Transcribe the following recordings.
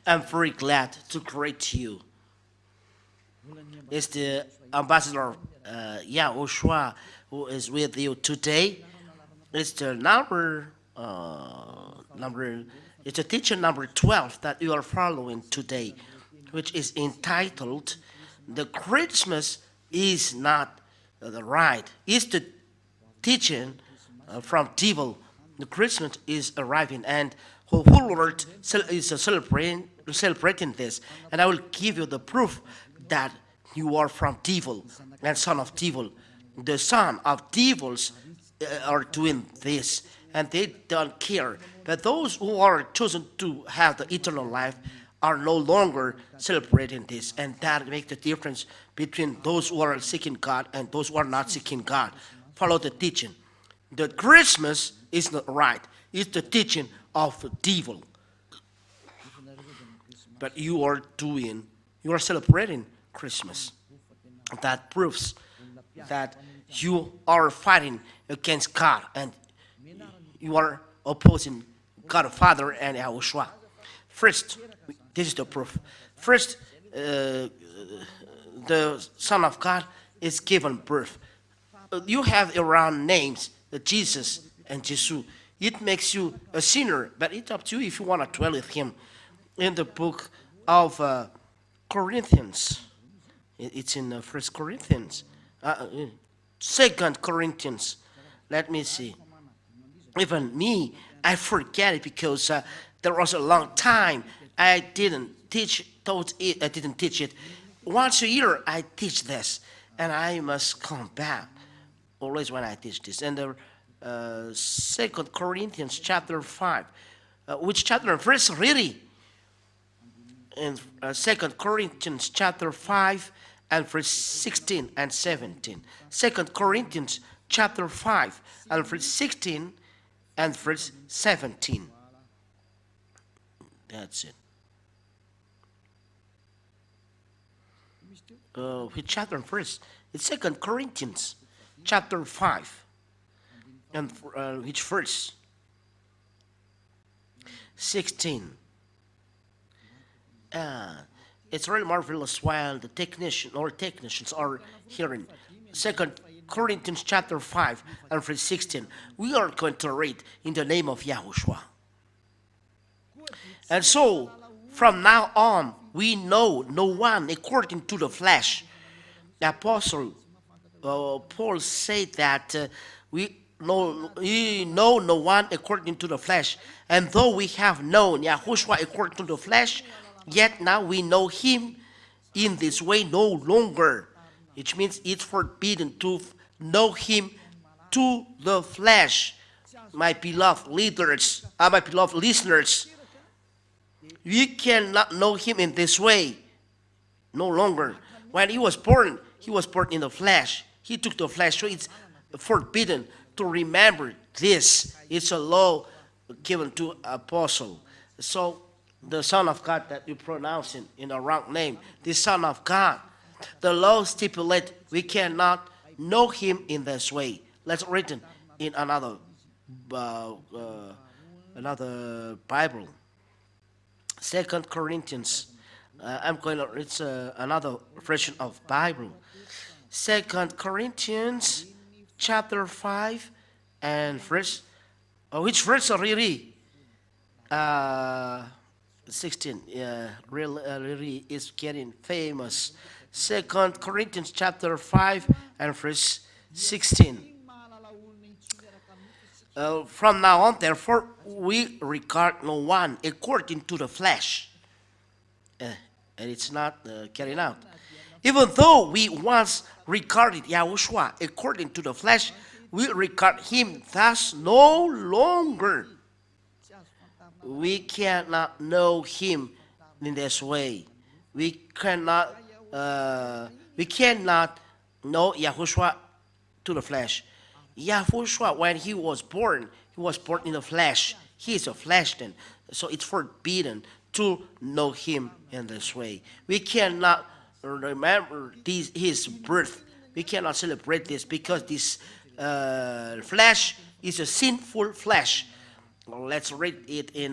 I'm very glad to greet you. It's the ambassador YAHOSHUAH who is with you today. It's the number. It's a teacher number 12 that you are following today, which is entitled "The Christmas is not the right." It's the teaching from devil. The Christmas is arriving, and whole world is celebrating this. And I will give you the proof that you are from devil and son of devil. The son of devils are doing this, and they don't care. But those who are chosen to have the eternal life are no longer celebrating this, and that makes the difference between those who are seeking God and those who are not seeking God. Follow the teaching. The Christmas is not right. It's the teaching of the devil. But you are celebrating Christmas. That proves that you are fighting against God and you are opposing God the Father and YAHOSHUAH. First, this is the proof. First, the Son of God is given birth. You have around names, Jesus and Jesus. It makes you a sinner, but it's up to you if you want to dwell with him. In the book of Corinthians, it's in First Corinthians, Second Corinthians. Let me see. Even me, I forget it because there was a long time I didn't teach it. Once a year I teach this, and I must come back always when I teach this. And the Second Corinthians chapter 5, which chapter and verse really? In Second Corinthians chapter 5 and verse 16 and 17. Second Corinthians chapter 5 and verse 16 and verse 17. That's it. Which chapter and verse? It's Second Corinthians chapter 5 and which verse? 16. It's really marvelous while the technicians are hearing. Second Corinthians chapter 5 and verse 16. We are going to read in the name of YAHOSHUAH. And so, from now on, we know no one according to the flesh. The apostle Paul said that we know no one according to the flesh. And though we have known YAHOSHUAH according to the flesh, yet now we know him in this way no longer. Which means it's forbidden to know him to the flesh. My beloved leaders, my beloved listeners, we cannot know him in this way no longer. When he was born in the flesh. He took the flesh, so it's forbidden to remember this. It's a law given to apostle. So the Son of God that you pronounce in the wrong name, the Son of God, the law stipulates we cannot know him in this way. Let's read it in another Bible. Second Corinthians. It's another version of Bible. Second Corinthians chapter 5 and verse. Which verse really? 16. Yeah, really is getting famous. Second Corinthians chapter 5 and verse 16. From now on, therefore, we regard no one according to the flesh. And it's not carried out. Even though we once regarded YAHOSHUAH according to the flesh, we regard him thus no longer. We cannot know him in this way. We cannot know YAHOSHUAH to the flesh. YAHOSHUAH, when he was born in the flesh. He is a flesh then. So it's forbidden to know him in this way. We cannot remember his birth. We cannot celebrate this because this flesh is a sinful flesh. Let's read it in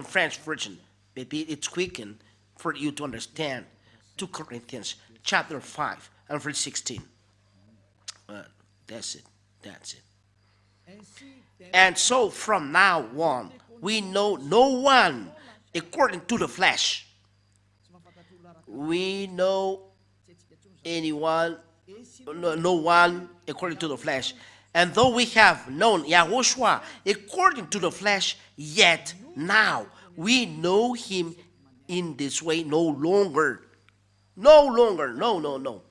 French version. maybe it's quickened for you to understand 2 Corinthians chapter 5 and verse 16. That's it. That's it. And so from now on, we know no one according to the flesh. We know anyone, no one according to the flesh. And though we have known YAHOSHUAH according to the flesh, yet now we know him in this way no longer. No longer. No.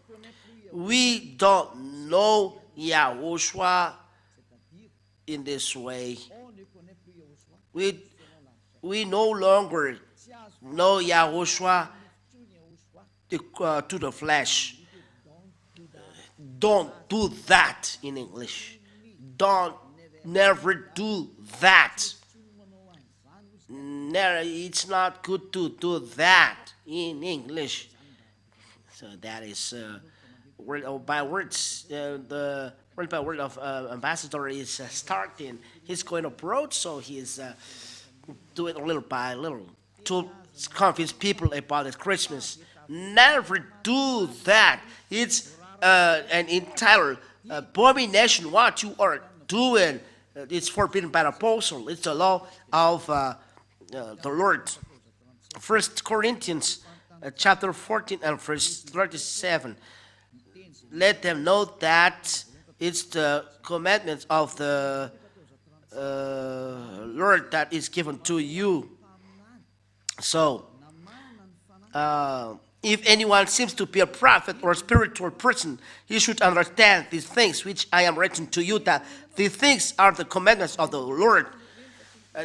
We don't know YAHOSHUAH in this way. We no longer know YAHOSHUAH to the flesh. Don't do that in English. Never do that. It's not good to do that in English. So that is word by words. The word by word of ambassador is starting. He's going abroad, so he's doing little by little to convince people about his Christmas. Never do that. It's an entire abomination what you are doing. It's forbidden by the apostle. It's the law of the Lord. 1 Corinthians chapter 14 and verse 37. Let them know that it's the commandments of the Lord that is given to you. So, if anyone seems to be a prophet or a spiritual person, he should understand these things which I am writing to you, that these things are the commandments of the Lord.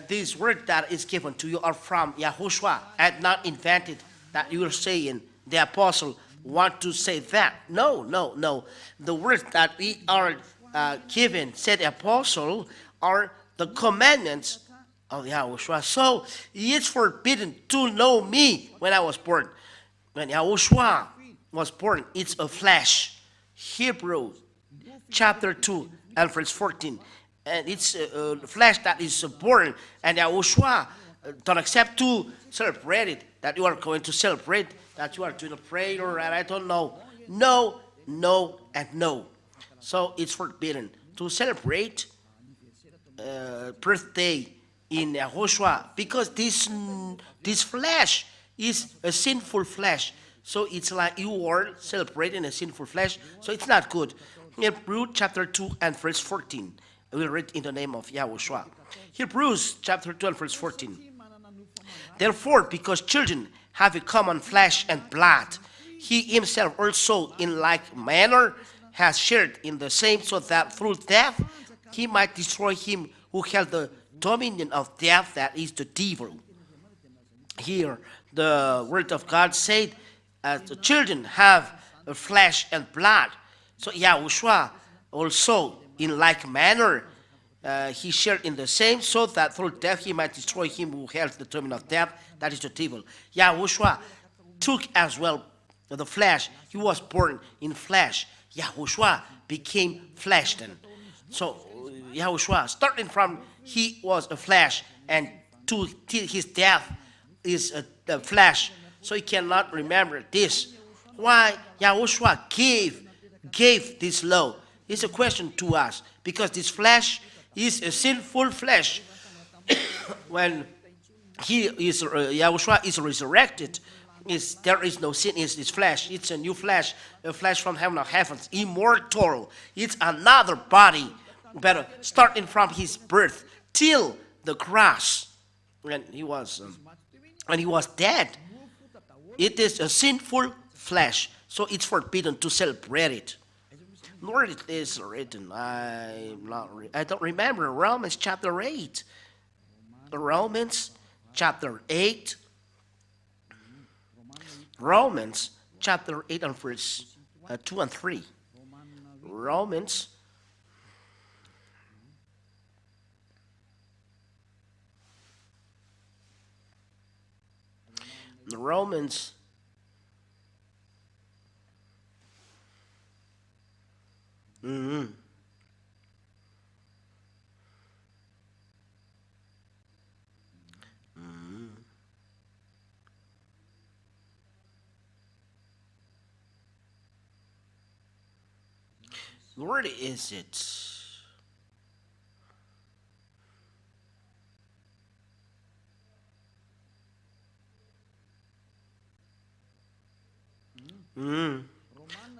These words that is given to you are from YAHOSHUAH and not invented, that you are saying the apostle want to say that. No. The words that we are given, said the apostle, are the commandments of YAHOSHUAH. So it's forbidden to know me when I was born. When YAHOSHUAH was born, it's a flesh. Hebrews chapter 2 and verse 14. And it's a flesh that is born. And YAHOSHUAH don't accept to celebrate it, that you are going to celebrate, that you are doing a prayer, and I don't know. No, and no. So it's forbidden to celebrate birthday in YAHOSHUAH, because this flesh is a sinful flesh. So it's like you are celebrating a sinful flesh. So it's not good. Hebrews chapter 2 and verse 14. I will read in the name of YAHOSHUAH. Hebrews chapter 2 and verse 14. Therefore, because children have a common flesh and blood, he himself also in like manner has shared in the same, so that through death he might destroy him who held the dominion of death, that is the devil. Here, the word of God said, the children have a flesh and blood. So YAHOSHUAH also in like manner he shared in the same, so that through death he might destroy him who held the dominion of death, that is the devil. YAHOSHUAH took as well the flesh. He was born in flesh. YAHOSHUAH became flesh then. So YAHOSHUAH, starting from he was a flesh, and to his death is a flesh. So he cannot remember this. Why YAHOSHUAH gave this law? It's a question to us, because this flesh is a sinful flesh. When YAHOSHUAH is resurrected, there is no sin in his flesh. It's a new flesh, a flesh from heaven of heavens, immortal. It's another body, but starting from his birth till the cross, when he was dead. It is a sinful flesh, so it's forbidden to celebrate it. Nor it is written. I don't remember. Romans chapter 8. Romans chapter 8. Romans chapter 8 and verse 2 and 3. Romans Where is it?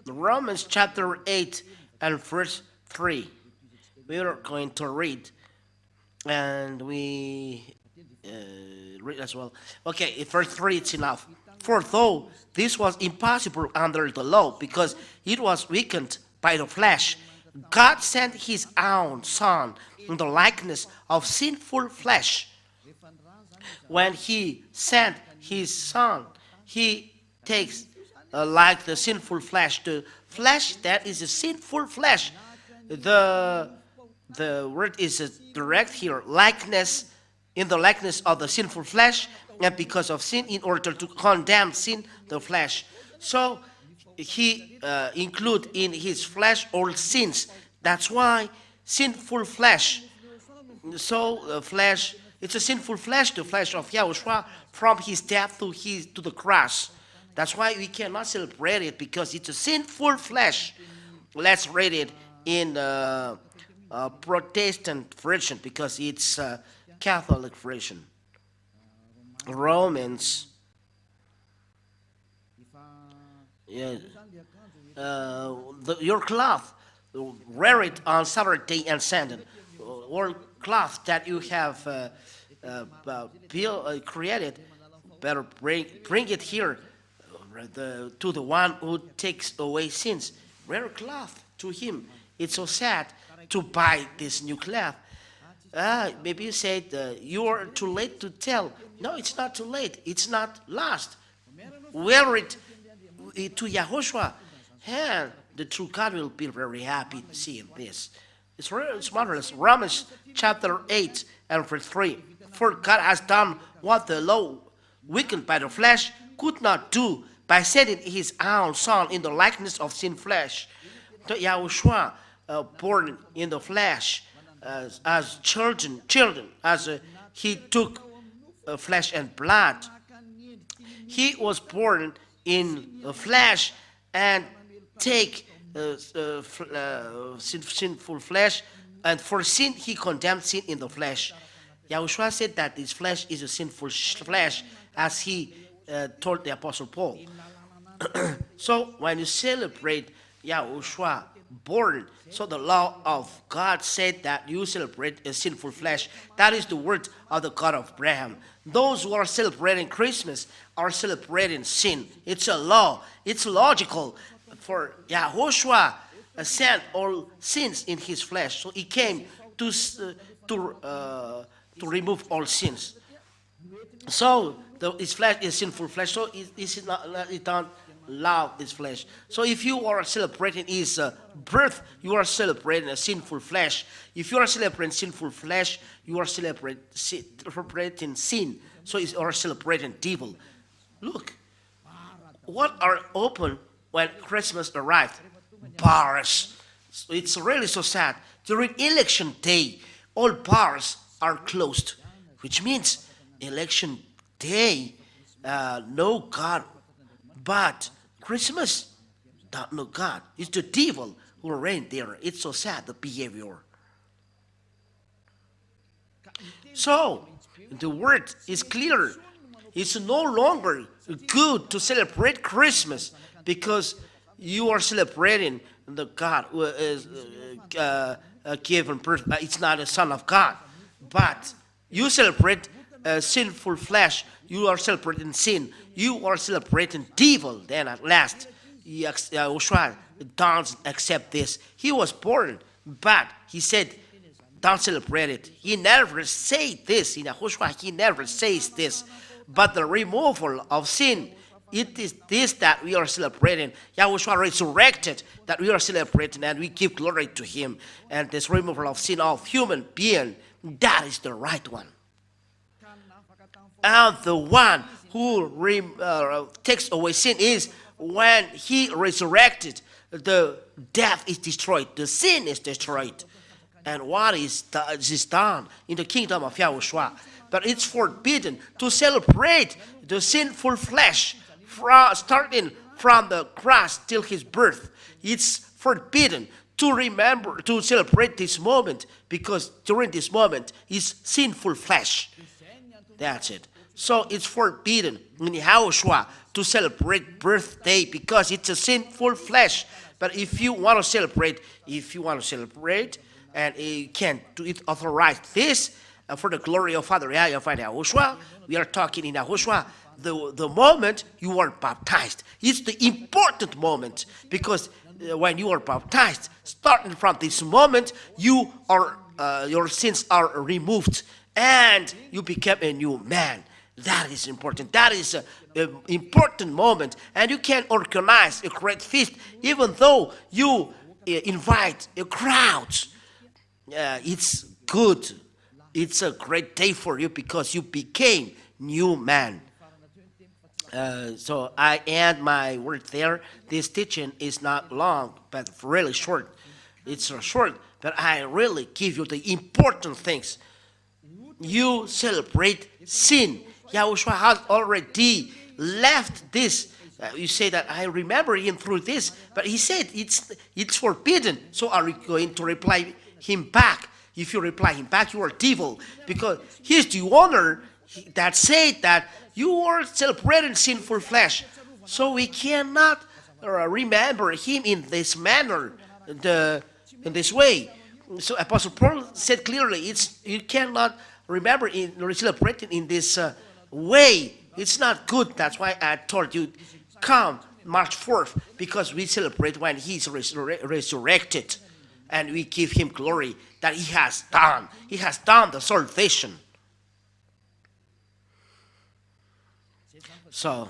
Romans chapter 8 and verse 3. We are going to read, and we read as well. Okay, in verse 3 it's enough. For though this was impossible under the law, because it was weakened by the flesh, God sent his own Son in the likeness of sinful flesh. When he sent his Son, he takes like the sinful flesh, the flesh that is a sinful flesh. The word is direct here, likeness, in the likeness of the sinful flesh, and because of sin, in order to condemn sin, the flesh. So he include in his flesh all sins. That's why sinful flesh. So flesh, it's a sinful flesh, the flesh of YAHOSHUAH, from his death to the cross. That's why we cannot celebrate it, because it's a sinful flesh. Let's read it in Protestant version, because it's Catholic version. Romans. Yeah. Your cloth, wear it on Saturday and Sunday. Or cloth that you have created, better bring it here to the one who takes away sins. Wear a cloth to him. It's so sad to buy this new cloth. Maybe you said you are too late to tell. No, it's not too late. It's not lost. Wear it to YAHOSHUAH, and the true God will be very happy to see this. It's marvelous. Romans chapter 8 and verse 3. For God has done what the law, weakened by the flesh, could not do, by sending his own Son in the likeness of sin flesh. The YAHOSHUAH, born in the flesh, as children, as he took flesh and blood. He was born in the flesh and take sinful flesh, and for sin he condemned sin in the flesh. YAHOSHUAH said that his flesh is a sinful flesh, as he told the Apostle Paul. So when you celebrate YAHOSHUAH born, so the law of God said that you celebrate a sinful flesh. That is the word of the God of Abraham. Those who are celebrating Christmas are celebrating sin. It's a law. It's logical. For YAHOSHUAH sent all sins in his flesh, so he came to remove all sins. So his flesh is sinful flesh. So it don't love this flesh. So if you are celebrating his birth, you are celebrating a sinful flesh. If you are celebrating sinful flesh, you are celebrating sin. So you are celebrating devil. Look, what are open when Christmas arrived? Bars. So it's really so sad. During election day, all bars are closed, which means election day, no God. But Christmas, don't know God. It's the devil who reign there. It's so sad, the behavior. So, the word is clear. It's no longer good to celebrate Christmas because you are celebrating the God who is given birth. It's not a son of God. But you celebrate sinful flesh. You are celebrating sin. You are celebrating devil. Then at last, YAHOSHUAH don't accept this. He was born, but he said, don't celebrate it. He never said this. In YAHOSHUAH, he never says this. But the removal of sin, it is this that we are celebrating. YAHOSHUAH resurrected, that we are celebrating, and we give glory to him. And this removal of sin of human being, that is the right one. And the one who takes away sin is when he resurrected, the death is destroyed, the sin is destroyed. And what is done in the kingdom of YAHOSHUAH? But it's forbidden to celebrate the sinful flesh starting from the cross till his birth. It's forbidden to remember, to celebrate this moment, because during this moment is sinful flesh. That's it. So it's forbidden in YAHOSHUAH to celebrate birthday because it's a sinful flesh. But if you want to celebrate, and you can do it, authorize this for the glory of Father YAHVAH. We are talking in YAHOSHUAH. The moment you are baptized, it's the important moment, because when you are baptized, starting from this moment, you are your sins are removed and you become a new man. That is important. That is an important moment, and you can organize a great feast, even though you invite a crowd. It's good. It's a great day for you because you became new man. So I end my word there. This teaching is not long, but really short. It's short, but I really give you the important things. You celebrate sin. YAHOSHUAH has already left this. You say that I remember him through this, but he said it's forbidden. So are you going to reply him back? If you reply him back, you are devil, because he's the owner that said that you are celebrating sinful flesh. So we cannot remember him in this manner, in this way. So Apostle Paul said clearly, you cannot remember celebrating in this way. It's not good. That's why I told you, come March 4th, because we celebrate when he's resurrected, and we give him glory that he has done. He has done the salvation. So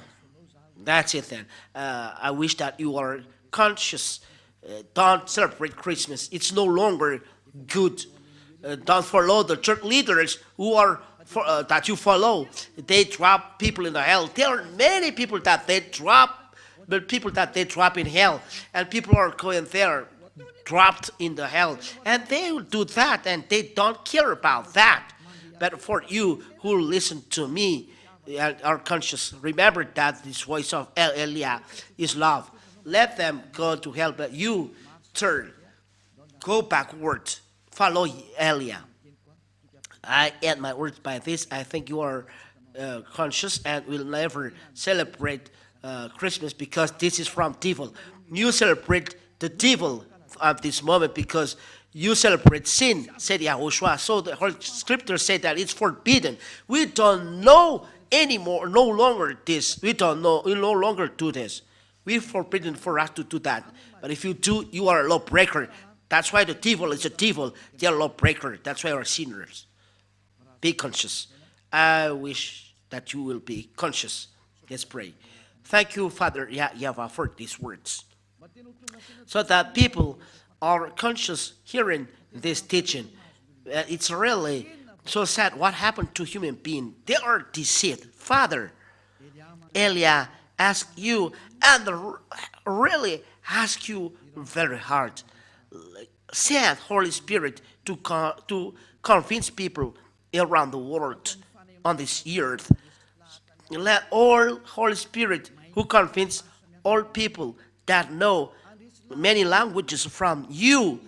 that's it then. I wish that you are conscious. Don't celebrate Christmas. It's no longer good. Don't follow the church leaders who are that you follow. They drop people in the hell. There are many people that they drop, but people that they drop in hell, and people are going there, dropped in the hell, and they will do that, and they don't care about that. But for you who listen to me and are conscious, remember that this voice of Elia is love. Let them go to hell, but you turn, go backward, follow Elia. I end my words by this. I think you are conscious and will never celebrate Christmas, because this is from devil. You celebrate the devil at this moment because you celebrate sin, said YAHOSHUAH. So the whole scripture said that it's forbidden. We don't know anymore, no longer this. We don't know, we no longer do this. We're forbidden for us to do that. But if you do, you are a lawbreaker. That's why the devil is a devil. They are a lawbreaker. That's why we are sinners. Be conscious. I wish that you will be conscious. Let's pray. Thank you, Father YAHVAH, for these words, so that people are conscious hearing this teaching. It's really so sad what happened to human beings. They are deceived. Father, Elia asked you, and really ask you very hard. Send Holy Spirit to convince people around the world on this earth. Let all Holy Spirit who convince all people that know many languages from you,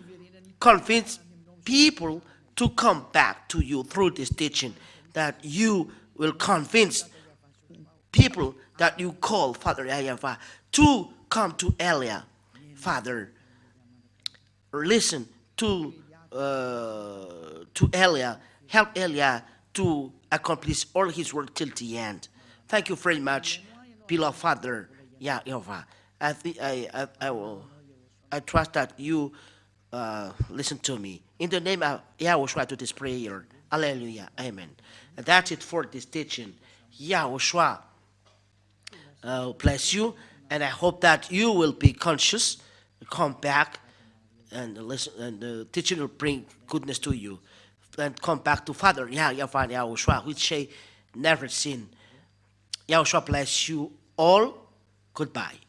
convince people to come back to you through this teaching, that you will convince people that you call Father YAHVAH to come to Elia. Father, listen to Elia. Help Elia to accomplish all his work till the end. Thank you very much, beloved Father YAHVAH. I trust that you listen to me. In the name of YAHOSHUAH, to this prayer. Hallelujah. Amen. And that's it for this teaching. YAHOSHUAH bless you. And I hope that you will be conscious, come back, and listen, and the teaching will bring goodness to you. And come back to Father YAHVAH YAHOSHUAH, which say never sin. YAHOSHUAH bless you all. Goodbye.